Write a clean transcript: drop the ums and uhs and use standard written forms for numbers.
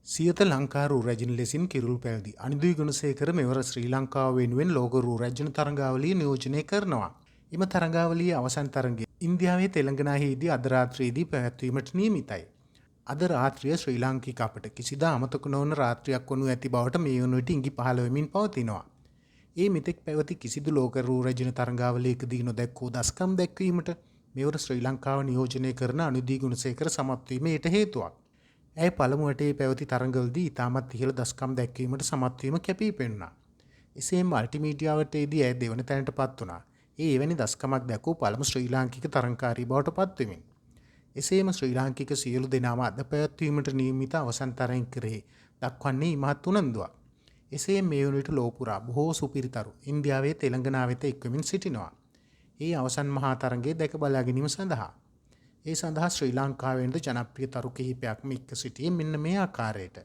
සියත ලංකා රූ රැජින ලෙසින් කිරුළු පැවිදි අනිදුයි ගුණසේකර මෙවර ශ්‍රී ලංකාව වෙනුවෙන් ලෝක රූ රැජින තරඟාවලිය නියෝජනය කරනවා. එම තරඟාවලියේ අවසන් තරඟය ඉන්දියාවේ තෙලංගනාවේදී අද රාත්‍රියේදී පැවැත්වීමට නියමිතයි. අද රාත්‍රිය ශ්‍රී ලාංකික අපට කිසිදා අමතක නොවන රාත්‍රියක් වනු ඇති බවට මේ වන විට ඉඟි පහළ වෙමින් පවතිනවා. ඒ මෙතෙක් පැවති කිසිදු ලෝක රූ රැජින තරඟාවලියකදී නොදැක්වූ දස්කම් දැක්වීමට මෙවර ශ්‍රී ලංකාව නියෝජනය කරන අනිදුයි ගුණසේකර සමත් වීම ඊට හේතුවක්. ඇය පළමු වටේ පැවති තරඟවලදී ඉතාමත් ඉහළ දස්කම් දැක්වීමට සමත් වීම කැපී පෙනුණා. එසේම මල්ටිමීඩියාවටදී ඇය දෙවන තැනට පත් වුණා. ඒ එවැනි දස්කමක් දැකූ පළමු ශ්‍රී ලාංකික තරඟකාරී බවට පත් වෙමින්. එසේම ශ්‍රී ලාංකික සියලු දෙනාම අද පැවැත්වීමට නියමිත අවසන් තරඟය දක්වන්නේ ඉමහත් උනන්දුවක්. එසේ මේ වන විට ලෝපුරා බොහෝ සුපිරිතරු ඉන්දියාවේ තෙලංගනාව වෙත එක්වෙමින් සිටිනවා. ඒ අවසන් මහා තරඟය දැක බලා ගැනීම සඳහා. ඒ සඳහා ශ්‍රී ලංකාවෙන්ද ජනප්‍රිය තරු කිහිපයක්ම එක්ව සිටියේ මෙන්න මේ ආකාරයට.